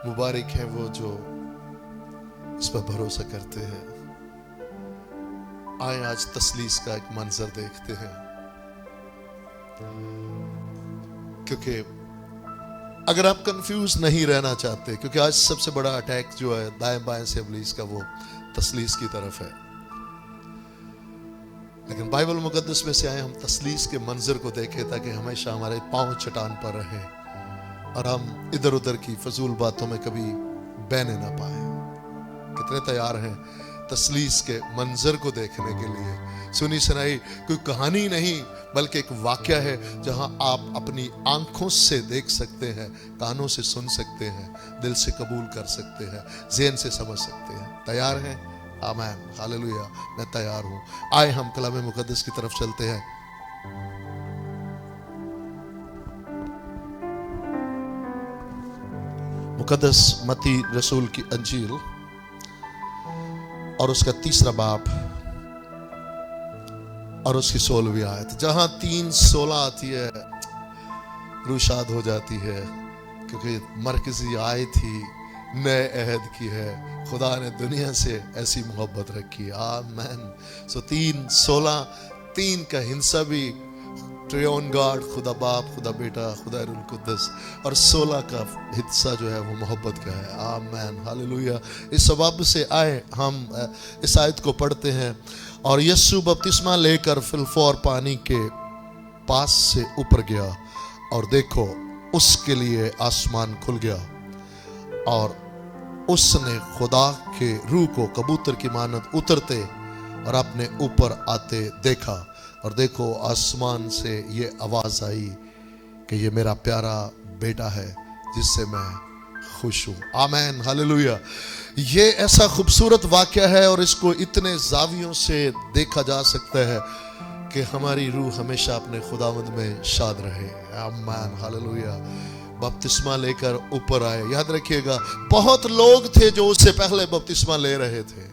मुबारक हैं वो जो इस पर भरोसा करते हैं। आए आज तसलीस का एक मंजर देखते हैं, क्योंकि अगर आप कंफ्यूज नहीं रहना चाहते, क्योंकि आज सबसे बड़ा अटैक जो है दाएं बाएं से इब्लीस का, वो तसलीस की तरफ है। लेकिन बाइबल मुकद्दस में से आए हम तसलीस के मंजर को देखें ताकि हमेशा हमारे पांव चट्टान पर रहे और हम इधर उधर की फजूल बातों में कभी बहने ना पाए। कितने तैयार हैं तसलीस के मंजर को देखने के लिए? सुनी सुनाई कोई कहानी नहीं, बल्कि एक वाकया है जहां आप अपनी आंखों से देख सकते हैं, कानों से सुन सकते हैं, दिल से कबूल कर सकते हैं, ज़हन से समझ सकते हैं। तैयार हैं? आमीन, हालेलुया। मैं तैयार हूं। आए हम कलाम मुकद्दस की तरफ चलते हैं। मुकद्दस मत्ती रसूल की अंजील और उसका 3 बाब और उसकी 16वीं आयत, जहां 3:16 आती है रूह शाद हो जाती है, क्योंकि मरकजी आयत ही नए अहद की है। खुदा ने दुनिया से ऐसी मोहब्बत रखी। आमीन। सो 3:16, 3 का हिस्सा भी ट्रियोन गॉड, खुदा बाप, खुदा बेटा, खुदा रूह कुद्दस, और 16 का हिस्सा जो है वो मोहब्बत का है। आमीन, हालेलुया। इस सबब से आए हम इस आयत को पढ़ते हैं। और यीशु बपतिस्मा लेकर फिलफोर पानी के पास से ऊपर गया, और देखो उसके लिए आसमान खुल गया, और उसने खुदा के रूह को कबूतर की मानद उतरते और अपने ऊपर आते देखा। और देखो आसमान से ये आवाज आई कि ये मेरा प्यारा बेटा है जिससे मैं खुश हूं। आमीन, हालेलुया। ये ऐसा खूबसूरत वाकया है और इसको इतने जावियों से देखा जा सकता है कि हमारी रूह हमेशा अपने खुदावंद में शाद रहे। आमीन, हालेलुया। बपतिस्मा लेकर ऊपर आए। याद रखिएगा, बहुत लोग थे जो उससे पहले बपतिस्मा ले रहे थे।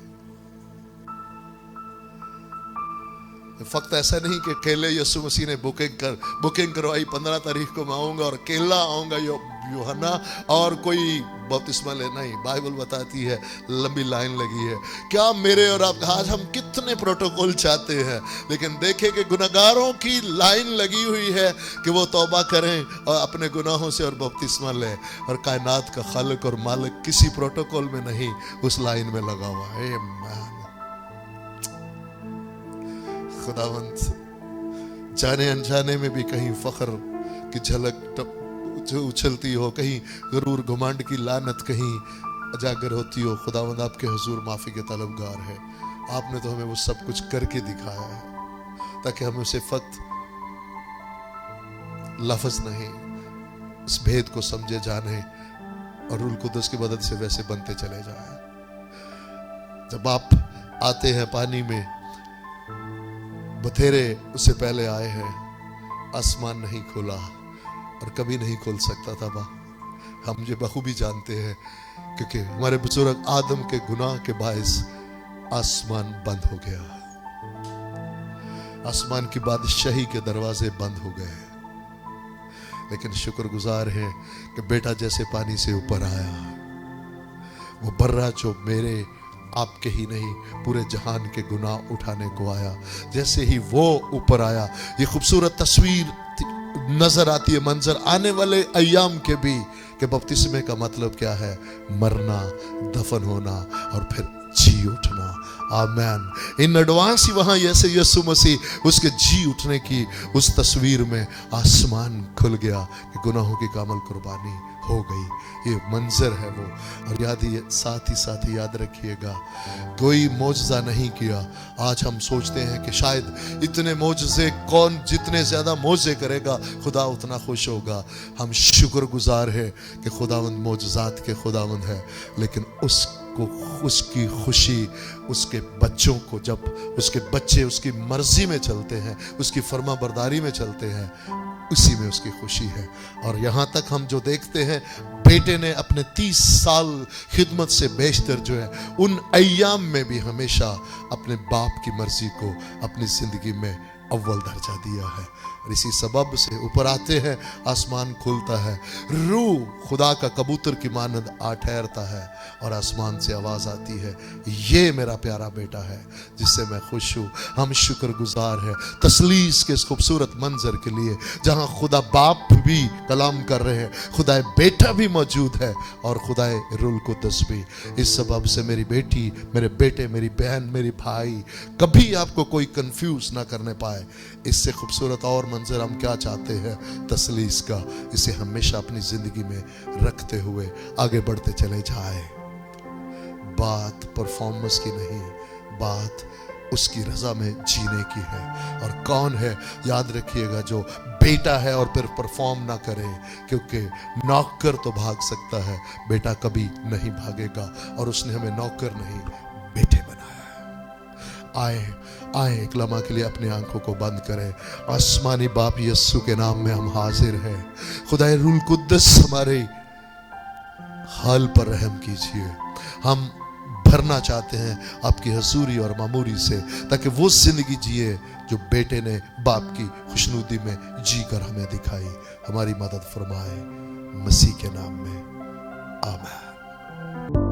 फक्त ऐसा नहीं कि अकेले यीशु मसीह ने बुकिंग करवाई, 15 तारीख को मैं आऊंगा और अकेला आऊंगा यूहन्ना और कोई बपतिस्मा लेना ही। बाइबल बताती है लंबी लाइन लगी है। क्या मेरे और आप आज हम कितने प्रोटोकॉल चाहते हैं, लेकिन देखें कि गुनाहगारों की लाइन लगी हुई है कि वो तौबा करें और अपने गुनाहों से और बपतिस्मा लें, और कायनात का खालिक और मालिक किसी प्रोटोकॉल में नहीं, उस लाइन में लगा हुआ है। आमीन। खुदावंत जाने अनजाने में भी कहीं फख्र की झलक जो उछलती हो, कहीं गरूर घुमांड की लानत कहीं उजागर होती हो, खुदावंद आपके हुजूर माफी के तलबगार है। आपने तो हमें वो सब कुछ करके दिखाया है ताकि हम उसे फक्त लफ्ज नहीं, इस भेद को समझे, जाने और रूह कुद्दस की मदद से वैसे बनते चले जाए। जब आप आते हैं पानी में, बथेरे उससे पहले आए हैं, आसमान नहीं खोला और कभी नहीं खोल सकता था। हम ये बखूबी जानते हैं, क्योंकि हमारे बुजुर्ग आदम के गुनाह के बायस आसमान बंद हो गया, आसमान की बादशाही के दरवाजे बंद हो गए। लेकिन शुक्रगुजार है कि बेटा जैसे पानी से ऊपर आया, वो बर्रा जो मेरे आपके ही नहीं पूरे जहान के गुनाह उठाने को आया, जैसे ही वो ऊपर आया, ये खूबसूरत तस्वीर नजर आती है, मंजर आने वाले अय्याम के भी, कि बपतिस्मे का मतलब क्या है? मरना, दफन होना और फिर जी उठना। आमीन। इन एडवांस ही वहां जैसे यीशु मसीह उसके जी उठने की उस तस्वीर में आसमान खुल गया कि गुनाहों की कामल कुर्बानी हो गई। ये मंजर है वो। और साथ ही याद रखिएगा, कोई मौजज़ा नहीं किया। आज हम सोचते हैं कि शायद इतने मौजज़े, कौन जितने ज्यादा मौजे करेगा खुदा उतना खुश होगा। हम शुक्रगुजार है कि खुदावंद मौजज़ात के खुदावंद है, लेकिन उसकी खुशी उसके बच्चों को, जब उसके बच्चे उसकी मर्जी में चलते हैं, उसकी फर्मा बरदारी में चलते हैं, उसी में उसकी खुशी है। और यहाँ तक हम जो देखते हैं, बेटे ने अपने 30 साल खिदमत से बेशतर जो है, उन अय्याम में भी हमेशा अपने बाप की मर्जी को अपनी जिंदगी में अव्वल दर्जा दिया है। और इसी सबब से ऊपर आते हैं, आसमान खुलता है, रूह खुदा का कबूतर की मानद आ ठहरता है और आसमान से आवाज आती है, ये मेरा प्यारा बेटा है जिससे मैं खुश हूँ। हम शुक्रगुजार हैं तस्लीस के इस खूबसूरत मंजर के लिए, जहाँ खुदा बाप भी कलाम कर रहे हैं, खुदा बेटा भी मौजूद है और खुदा रुल कुद्दस भी। इस सबब से मेरी बेटी, मेरे बेटे, मेरी बहन, मेरी भाई, कभी आपको कोई कंफ्यूज ना करने पाए। इससे खूबसूरत और मंजर हम क्या चाहते हैं तस्लीस का, इसे हमेशा अपनी जिंदगी में रखते हुए आगे बढ़ते चले जाए। बात परफॉर्मेंस की नहीं, बात उसकी रजा में जीने की है। और कौन है, याद रखिएगा, जो बेटा है और फिर परफॉर्म ना करे, क्योंकि नौकर तो भाग सकता है, बेटा कभी नहीं भागेगा। और उसने हमें नौकर नहीं बेटे बनाया है। आए आए एक लम्हा के लिए अपनी आंखों को बंद करें। आसमानी बाप यस्सु के नाम में हम हाजिर हैं। खुदा रूल कुद्दस हमारे हाल पर रहम कीजिए। हम भरना चाहते हैं आपकी हजूरी और मामूरी से, ताकि वो जिंदगी जिए जो बेटे ने बाप की खुशनुदी में जी कर हमें दिखाई। हमारी मदद फरमाए मसीह के नाम में, आमीन।